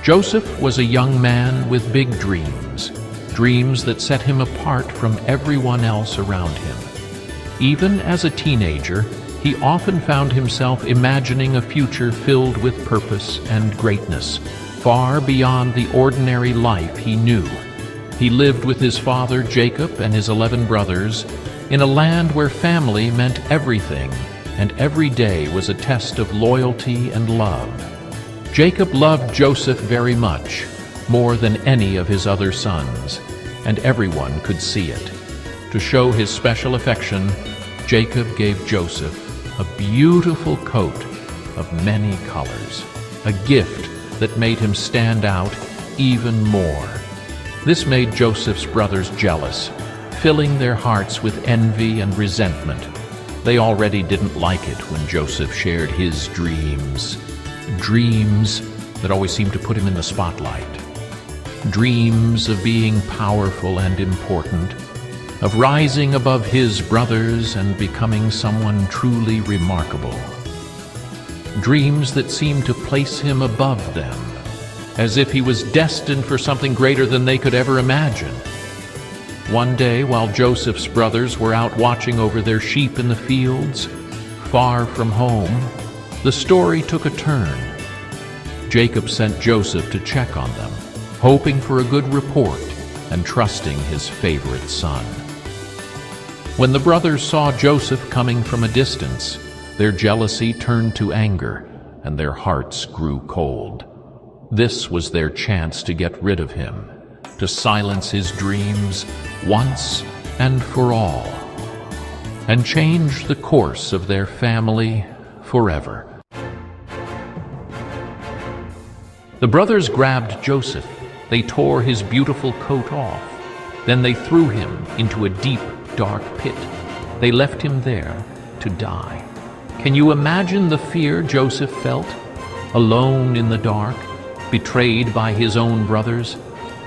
Joseph was a young man with big dreams, dreams that set him apart from everyone else around him. Even as a teenager, he often found himself imagining a future filled with purpose and greatness, far beyond the ordinary life he knew. He lived with his father Jacob and his 11 brothers in a land where family meant everything, and every day was a test of loyalty and love. Jacob loved Joseph very much, more than any of his other sons, and everyone could see it. To show his special affection, Jacob gave Joseph a beautiful coat of many colors, a gift that made him stand out even more. This made Joseph's brothers jealous, filling their hearts with envy and resentment. They already didn't like it when Joseph shared his dreams. Dreams that always seemed to put him in the spotlight. Dreams of being powerful and important, of rising above his brothers and becoming someone truly remarkable. Dreams that seemed to place him above them, as if he was destined for something greater than they could ever imagine. One day, while Joseph's brothers were out watching over their sheep in the fields, far from home, the story took a turn. Jacob sent Joseph to check on them, hoping for a good report and trusting his favorite son. When the brothers saw Joseph coming from a distance, their jealousy turned to anger, and their hearts grew cold. This was their chance to get rid of him, to silence his dreams once and for all, and change the course of their family forever. The brothers grabbed Joseph. They tore his beautiful coat off. Then they threw him into a deep, dark pit. They left him there to die. Can you imagine the fear Joseph felt? Alone in the dark, betrayed by his own brothers.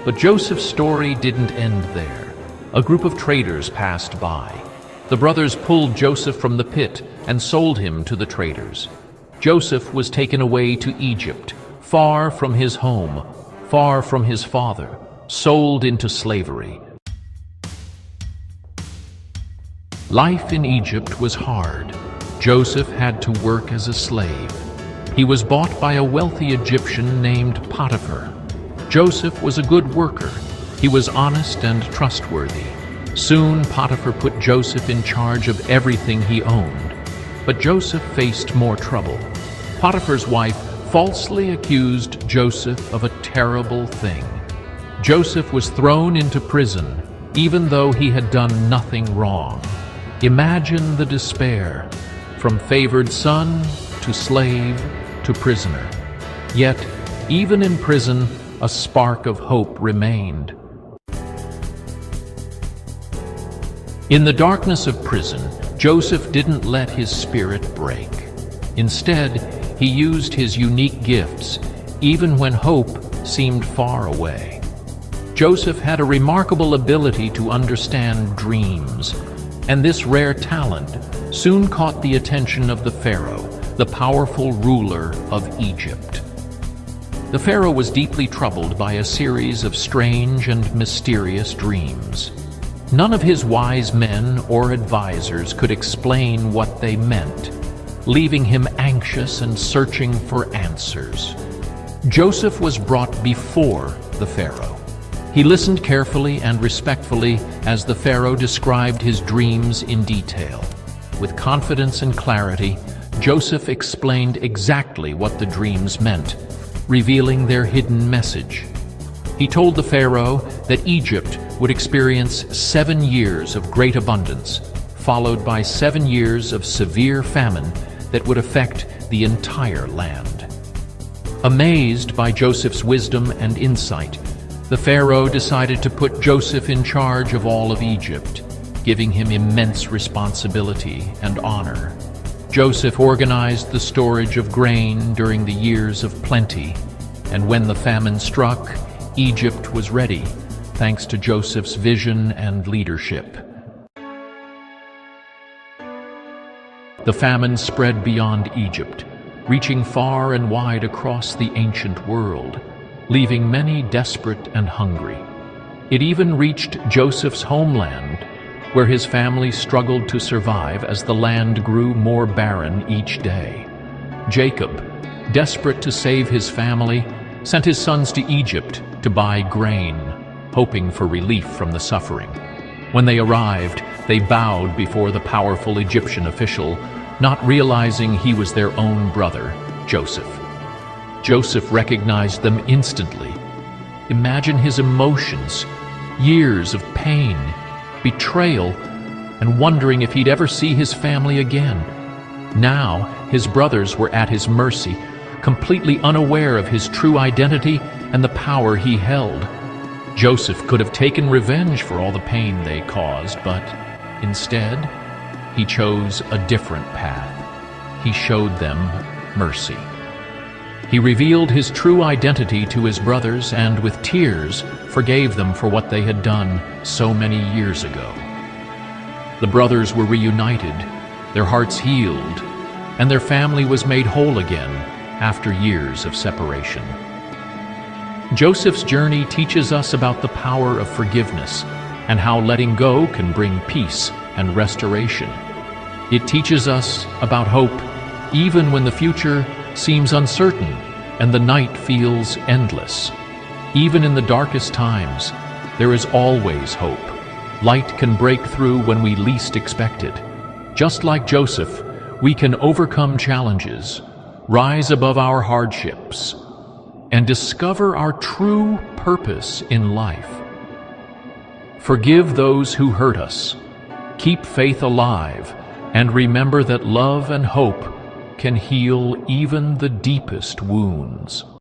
But Joseph's story didn't end there. A group of traders passed by. The brothers pulled Joseph from the pit and sold him to the traders. Joseph was taken away to Egypt, far from his home, far from his father, sold into slavery. Life in Egypt was hard. Joseph had to work as a slave. He was bought by a wealthy Egyptian named Potiphar. Joseph was a good worker. He was honest and trustworthy. Soon Potiphar put Joseph in charge of everything he owned. But Joseph faced more trouble. Potiphar's wife falsely accused Joseph of a terrible thing. Joseph was thrown into prison, even though he had done nothing wrong. Imagine the despair, from favored son to slave to prisoner. Yet, even in prison, a spark of hope remained. In the darkness of prison, Joseph didn't let his spirit break. Instead, he used his unique gifts, even when hope seemed far away. Joseph had a remarkable ability to understand dreams, and this rare talent soon caught the attention of the Pharaoh, the powerful ruler of Egypt. The Pharaoh was deeply troubled by a series of strange and mysterious dreams. None of his wise men or advisors could explain what they meant, leaving him anxious and searching for answers. Joseph was brought before the Pharaoh. He listened carefully and respectfully as the Pharaoh described his dreams in detail. With confidence and clarity, Joseph explained exactly what the dreams meant, revealing their hidden message. He told the Pharaoh that Egypt would experience 7 years of great abundance, followed by 7 years of severe famine that would affect the entire land. Amazed by Joseph's wisdom and insight, the Pharaoh decided to put Joseph in charge of all of Egypt, giving him immense responsibility and honor. Joseph organized the storage of grain during the years of plenty, and when the famine struck, Egypt was ready, thanks to Joseph's vision and leadership. The famine spread beyond Egypt, reaching far and wide across the ancient world. leaving many desperate and hungry. It even reached Joseph's homeland, where his family struggled to survive as the land grew more barren each day. Jacob, desperate to save his family, sent his sons to Egypt to buy grain, hoping for relief from the suffering. When they arrived, they bowed before the powerful Egyptian official, not realizing he was their own brother, Joseph. Joseph recognized them instantly. Imagine his emotions, years of pain, betrayal, and wondering if he'd ever see his family again. Now, his brothers were at his mercy, completely unaware of his true identity and the power he held. Joseph could have taken revenge for all the pain they caused, but instead, he chose a different path. He showed them mercy. He revealed his true identity to his brothers and, with tears, forgave them for what they had done so many years ago. The brothers were reunited, their hearts healed, and their family was made whole again after years of separation. Joseph's journey teaches us about the power of forgiveness and how letting go can bring peace and restoration. It teaches us about hope even when the future seems uncertain and the night feels endless. Even in the darkest times, there is always hope. Light can break through when we least expect it. Just like Joseph, we can overcome challenges, rise above our hardships, and discover our true purpose in life. Forgive those who hurt us, keep faith alive, and remember that love and hope can heal even the deepest wounds.